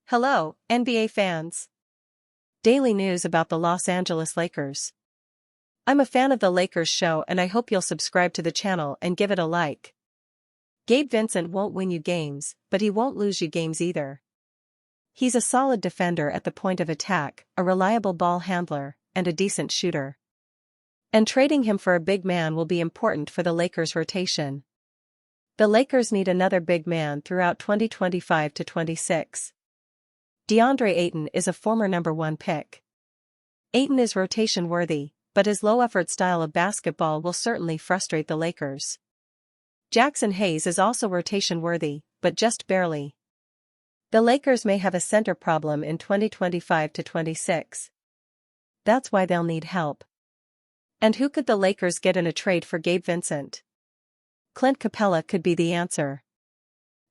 Hello, NBA fans. Daily news about the Los Angeles Lakers. I'm a fan of the Lakers show and I hope you'll subscribe to the channel and give it a like. Gabe Vincent won't win you games, but he won't lose you games either. He's a solid defender at the point of attack, a reliable ball handler, and a decent shooter. And trading him for a big man will be important for the Lakers' rotation. The Lakers need another big man throughout 2025 to 26. DeAndre Ayton is a former number 1 pick. Ayton is rotation-worthy, but his low-effort style of basketball will certainly frustrate the Lakers. Jackson Hayes is also rotation-worthy, but just barely. The Lakers may have a center problem in 2025 to 26. That's why they'll need help. And who could the Lakers get in a trade for Gabe Vincent? Clint Capella could be the answer.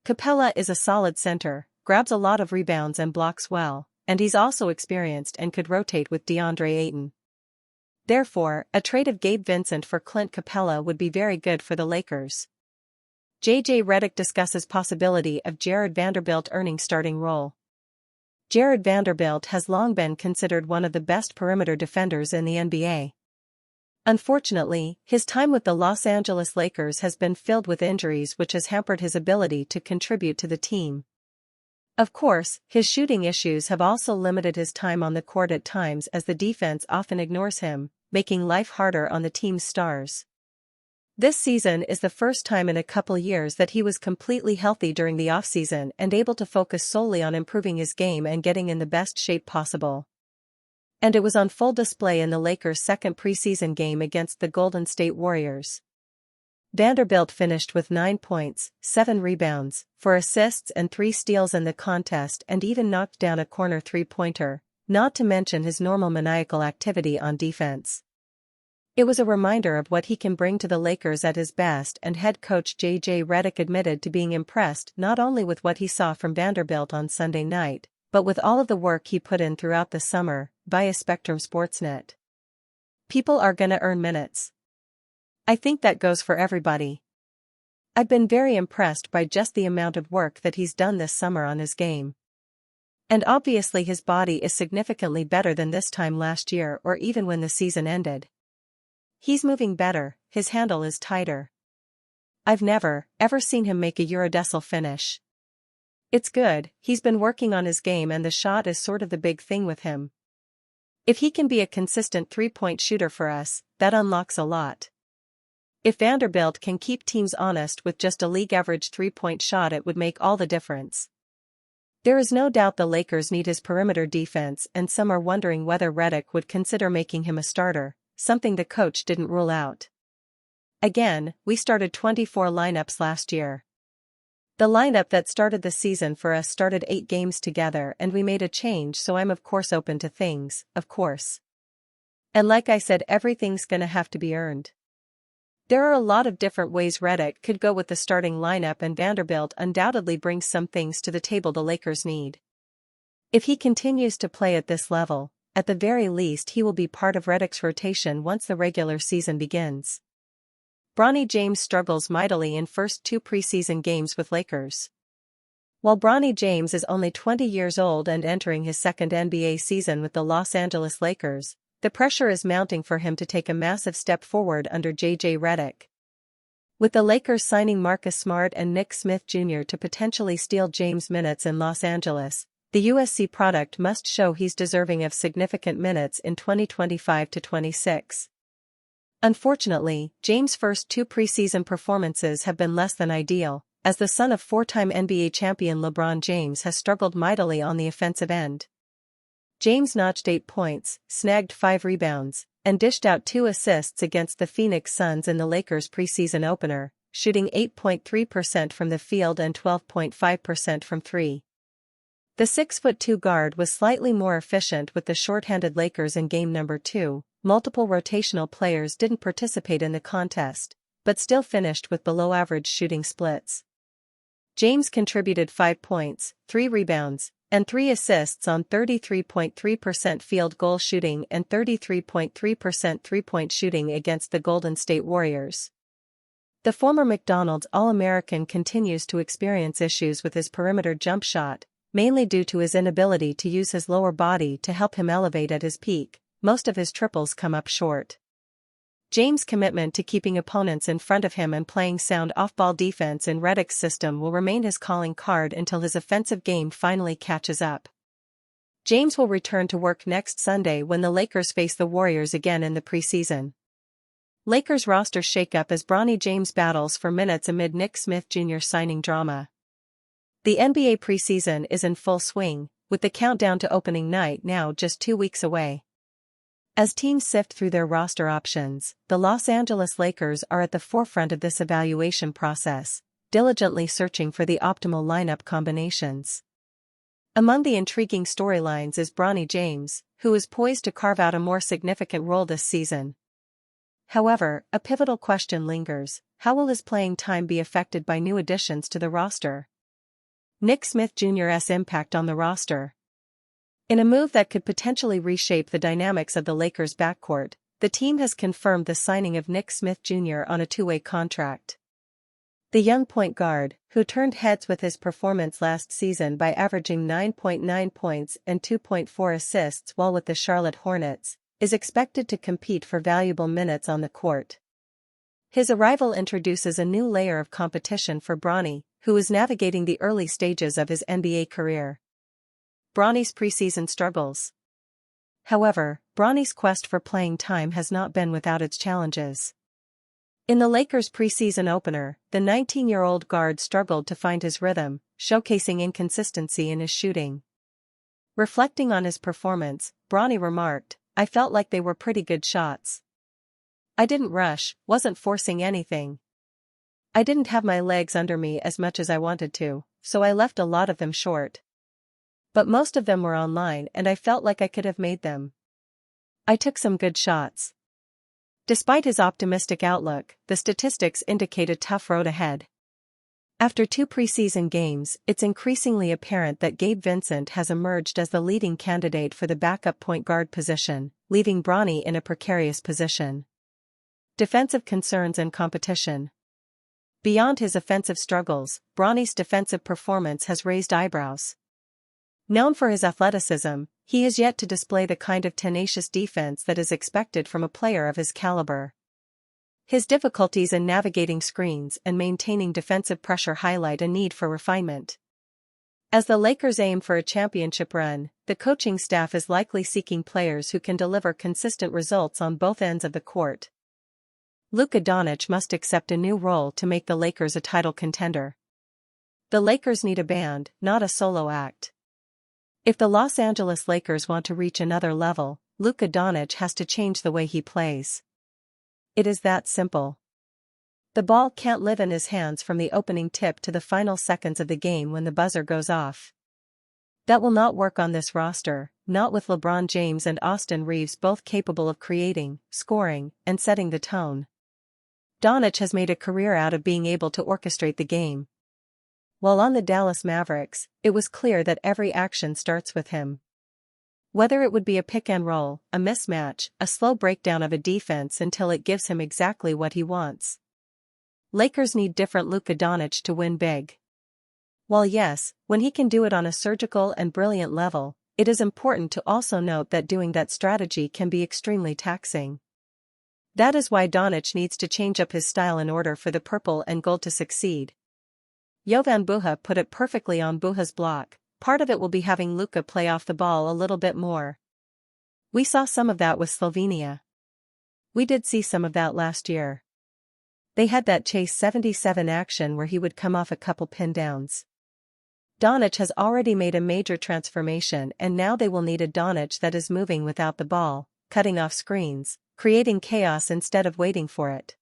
Capella is a solid center, grabs a lot of rebounds and blocks well, and he's also experienced and could rotate with DeAndre Ayton. Therefore, a trade of Gabe Vincent for Clint Capella would be very good for the Lakers. J.J. Redick discusses possibility of Jared Vanderbilt earning starting role. Jared Vanderbilt has long been considered one of the best perimeter defenders in the NBA. Unfortunately, his time with the Los Angeles Lakers has been filled with injuries which has hampered his ability to contribute to the team. Of course, his shooting issues have also limited his time on the court at times as the defense often ignores him, making life harder on the team's stars. This season is the first time in a couple years that he was completely healthy during the offseason and able to focus solely on improving his game and getting in the best shape possible. And it was on full display in the Lakers' second preseason game against the Golden State Warriors. Vanderbilt finished with 9 points, 7 rebounds, 4 assists and 3 steals in the contest and even knocked down a corner three-pointer, not to mention his normal maniacal activity on defense. It was a reminder of what he can bring to the Lakers at his best, and head coach J.J. Redick admitted to being impressed not only with what he saw from Vanderbilt on Sunday night, but with all of the work he put in throughout the summer, via Spectrum Sportsnet. People are gonna earn minutes. I think that goes for everybody. I've been very impressed by just the amount of work that he's done this summer on his game. And obviously his body is significantly better than this time last year or even when the season ended. He's moving better, his handle is tighter. I've never, ever seen him make a Eurodecil finish. It's good, he's been working on his game and the shot is sort of the big thing with him. If he can be a consistent three-point shooter for us, that unlocks a lot. If Vanderbilt can keep teams honest with just a league-average three-point shot, it would make all the difference. There is no doubt the Lakers need his perimeter defense, and some are wondering whether Redick would consider making him a starter, something the coach didn't rule out. Again, we started 24 lineups last year. The lineup that started the season for us started 8 games together and we made a change, so I'm of course open to things, of course. And like I said, everything's gonna have to be earned. There are a lot of different ways Redick could go with the starting lineup, and Vanderbilt undoubtedly brings some things to the table the Lakers need. If he continues to play at this level, at the very least he will be part of Redick's rotation once the regular season begins. Bronny James struggles mightily in first 2 preseason games with Lakers. While Bronny James is only 20 years old and entering his second NBA season with the Los Angeles Lakers, the pressure is mounting for him to take a massive step forward under J.J. Redick. With the Lakers signing Marcus Smart and Nick Smith Jr. to potentially steal James' minutes in Los Angeles, the USC product must show he's deserving of significant minutes in 2025 to 26. Unfortunately, James' first 2 preseason performances have been less than ideal, as the son of 4-time NBA champion LeBron James has struggled mightily on the offensive end. James notched 8 points, snagged 5 rebounds, and dished out 2 assists against the Phoenix Suns in the Lakers' preseason opener, shooting 8.3% from the field and 12.5% from 3. The 6'2" guard was slightly more efficient with the shorthanded Lakers in game number 2. Multiple rotational players didn't participate in the contest, but still finished with below-average shooting splits. James contributed 5 points, 3 rebounds, and 3 assists on 33.3% field goal shooting and 33.3% three-point shooting against the Golden State Warriors. The former McDonald's All-American continues to experience issues with his perimeter jump shot, mainly due to his inability to use his lower body to help him elevate at his peak. Most of his triples come up short. James' commitment to keeping opponents in front of him and playing sound off-ball defense in Redick's system will remain his calling card until his offensive game finally catches up. James will return to work next Sunday when the Lakers face the Warriors again in the preseason. Lakers roster shakeup as Bronny James battles for minutes amid Nick Smith Jr. signing drama. The NBA preseason is in full swing, with the countdown to opening night now just 2 weeks away. As teams sift through their roster options, the Los Angeles Lakers are at the forefront of this evaluation process, diligently searching for the optimal lineup combinations. Among the intriguing storylines is Bronny James, who is poised to carve out a more significant role this season. However, a pivotal question lingers: how will his playing time be affected by new additions to the roster? Nick Smith Jr.'s impact on the roster. In a move that could potentially reshape the dynamics of the Lakers' backcourt, the team has confirmed the signing of Nick Smith Jr. on a 2-way contract. The young point guard, who turned heads with his performance last season by averaging 9.9 points and 2.4 assists while with the Charlotte Hornets, is expected to compete for valuable minutes on the court. His arrival introduces a new layer of competition for Bronny, who is navigating the early stages of his NBA career. Bronny's preseason struggles. However, Bronny's quest for playing time has not been without its challenges. In the Lakers' preseason opener, the 19-year-old guard struggled to find his rhythm, showcasing inconsistency in his shooting. Reflecting on his performance, Bronny remarked, "I felt like they were pretty good shots. I didn't rush, wasn't forcing anything. I didn't have my legs under me as much as I wanted to, so I left a lot of them short. But most of them were online and I felt like I could have made them. I took some good shots." Despite his optimistic outlook, the statistics indicate a tough road ahead. After 2 preseason games, it's increasingly apparent that Gabe Vincent has emerged as the leading candidate for the backup point guard position, leaving Bronny in a precarious position. Defensive concerns and competition. Beyond his offensive struggles, Bronny's defensive performance has raised eyebrows. Known for his athleticism, he has yet to display the kind of tenacious defense that is expected from a player of his caliber. His difficulties in navigating screens and maintaining defensive pressure highlight a need for refinement. As the Lakers aim for a championship run, the coaching staff is likely seeking players who can deliver consistent results on both ends of the court. Luka Doncic must accept a new role to make the Lakers a title contender. The Lakers need a band, not a solo act. If the Los Angeles Lakers want to reach another level, Luka Doncic has to change the way he plays. It is that simple. The ball can't live in his hands from the opening tip to the final seconds of the game when the buzzer goes off. That will not work on this roster, not with LeBron James and Austin Reeves both capable of creating, scoring, and setting the tone. Doncic has made a career out of being able to orchestrate the game. While on the Dallas Mavericks, it was clear that every action starts with him. Whether it would be a pick and roll, a mismatch, a slow breakdown of a defense until it gives him exactly what he wants. Lakers need different Luka Doncic to win big. While yes, when he can do it on a surgical and brilliant level, it is important to also note that doing that strategy can be extremely taxing. That is why Doncic needs to change up his style in order for the purple and gold to succeed. Jovan Buha put it perfectly on Buha's block. Part of it will be having Luka play off the ball a little bit more. We saw some of that with Slovenia. We did see some of that last year. They had that chase 77 action where he would come off a couple pin downs. Doncic has already made a major transformation and now they will need a Doncic that is moving without the ball, cutting off screens, creating chaos instead of waiting for it.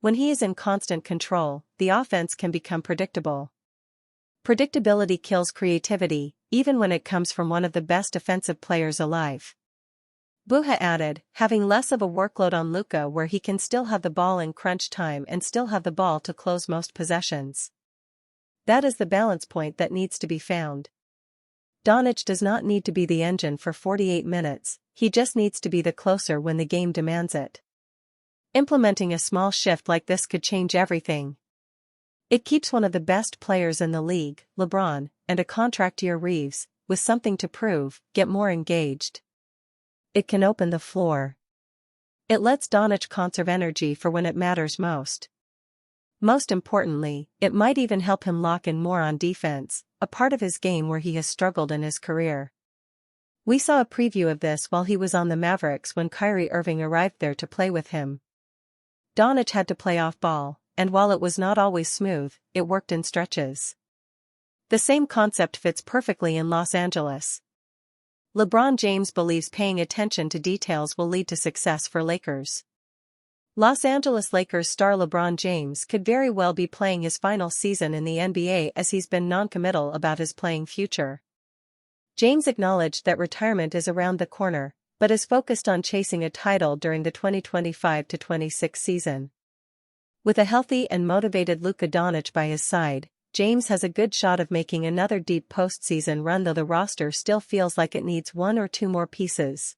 When he is in constant control, the offense can become predictable. Predictability kills creativity, even when it comes from one of the best offensive players alive. Buha added, having less of a workload on Luka where he can still have the ball in crunch time and still have the ball to close most possessions. That is the balance point that needs to be found. Doncic does not need to be the engine for 48 minutes, he just needs to be the closer when the game demands it. Implementing a small shift like this could change everything. It keeps one of the best players in the league, LeBron, and a contract year Reeves, with something to prove, get more engaged. It can open the floor. It lets Doncic conserve energy for when it matters most. Most importantly, it might even help him lock in more on defense, a part of his game where he has struggled in his career. We saw a preview of this while he was on the Mavericks when Kyrie Irving arrived there to play with him. Doncic had to play off ball, and while it was not always smooth, it worked in stretches. The same concept fits perfectly in Los Angeles. LeBron James believes paying attention to details will lead to success for Lakers. Los Angeles Lakers star LeBron James could very well be playing his final season in the NBA as he's been non-committal about his playing future. James acknowledged that retirement is around the corner, but is focused on chasing a title during the 2025-26 season. With a healthy and motivated Luka Doncic by his side, James has a good shot of making another deep postseason run, though the roster still feels like it needs one or two more pieces.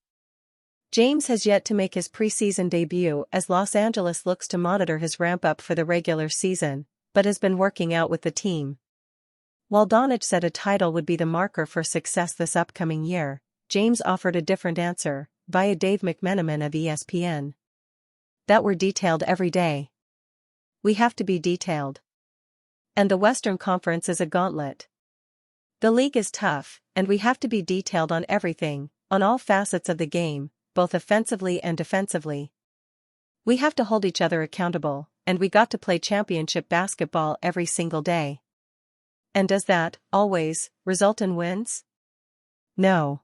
James has yet to make his preseason debut as Los Angeles looks to monitor his ramp-up for the regular season, but has been working out with the team. While Doncic said a title would be the marker for success this upcoming year, James offered a different answer, via Dave McMenamin of ESPN. That we're detailed every day. We have to be detailed. And the Western Conference is a gauntlet. The league is tough, and we have to be detailed on everything, on all facets of the game, both offensively and defensively. We have to hold each other accountable, and we got to play championship basketball every single day. And does that, always, result in wins? No.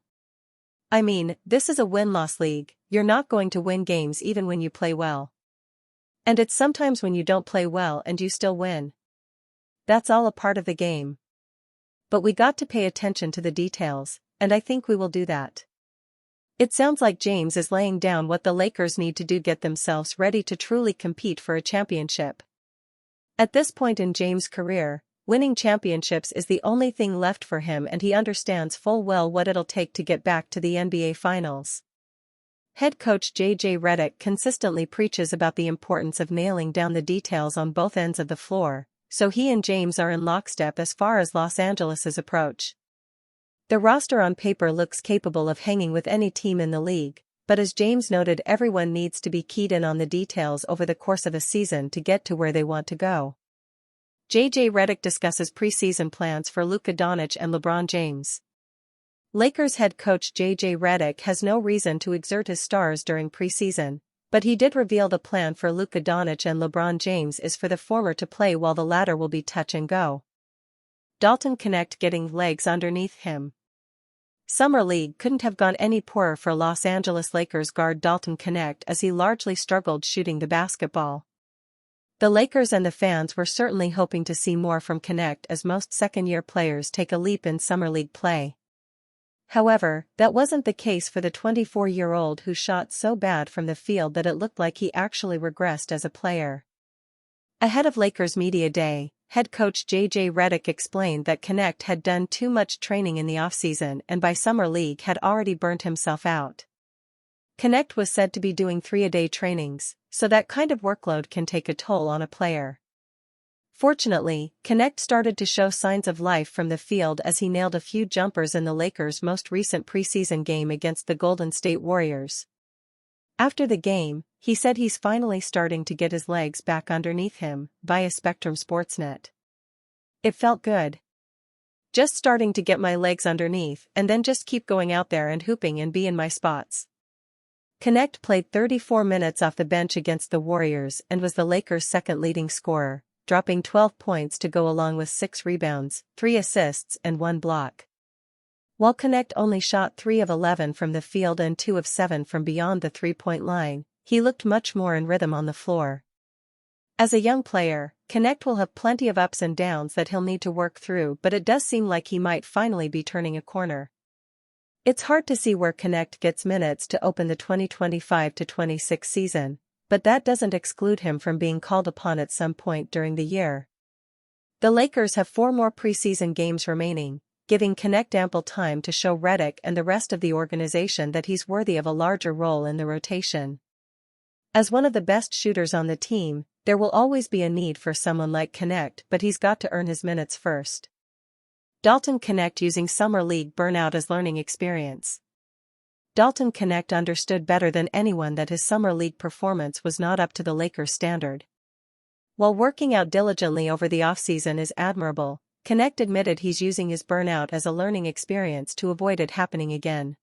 I mean, this is a win-loss league, you're not going to win games even when you play well. And it's sometimes when you don't play well and you still win. That's all a part of the game. But we got to pay attention to the details, and I think we will do that. It sounds like James is laying down what the Lakers need to do to get themselves ready to truly compete for a championship. At this point in James' career, winning championships is the only thing left for him, and he understands full well what it'll take to get back to the NBA Finals. Head coach J.J. Redick consistently preaches about the importance of nailing down the details on both ends of the floor, so he and James are in lockstep as far as Los Angeles's approach. The roster on paper looks capable of hanging with any team in the league, but as James noted, everyone needs to be keyed in on the details over the course of a season to get to where they want to go. J.J. Redick discusses preseason plans for Luka Doncic and LeBron James. Lakers head coach J.J. Redick has no reason to exert his stars during preseason, but he did reveal the plan for Luka Doncic and LeBron James is for the former to play while the latter will be touch and go. Dalton Knecht getting legs underneath him. Summer League couldn't have gone any poorer for Los Angeles Lakers guard Dalton Knecht as he largely struggled shooting the basketball. The Lakers and the fans were certainly hoping to see more from Knecht as most second-year players take a leap in Summer League play. However, that wasn't the case for the 24-year-old who shot so bad from the field that it looked like he actually regressed as a player. Ahead of Lakers Media Day, head coach J.J. Redick explained that Knecht had done too much training in the offseason and by Summer League had already burnt himself out. Knecht was said to be doing 3-a-day trainings, so that kind of workload can take a toll on a player. Fortunately, Knecht started to show signs of life from the field as he nailed a few jumpers in the Lakers' most recent preseason game against the Golden State Warriors. After the game, he said he's finally starting to get his legs back underneath him, via Spectrum Sportsnet. It felt good. Just starting to get my legs underneath and then just keep going out there and hooping and be in my spots. Knecht played 34 minutes off the bench against the Warriors and was the Lakers' second leading scorer, dropping 12 points to go along with 6 rebounds, 3 assists and 1 block. While Knecht only shot 3 of 11 from the field and 2 of 7 from beyond the three-point line, he looked much more in rhythm on the floor. As a young player, Knecht will have plenty of ups and downs that he'll need to work through, but it does seem like he might finally be turning a corner. It's hard to see where Knecht gets minutes to open the 2025-26 season, but that doesn't exclude him from being called upon at some point during the year. The Lakers have 4 more preseason games remaining, giving Knecht ample time to show Redick and the rest of the organization that he's worthy of a larger role in the rotation. As one of the best shooters on the team, there will always be a need for someone like Connect, but he's got to earn his minutes first. Dalton Connect using Summer League burnout as learning experience. Dalton Connect understood better than anyone that his Summer League performance was not up to the Lakers' standard. While working out diligently over the offseason is admirable, Connect admitted he's using his burnout as a learning experience to avoid it happening again.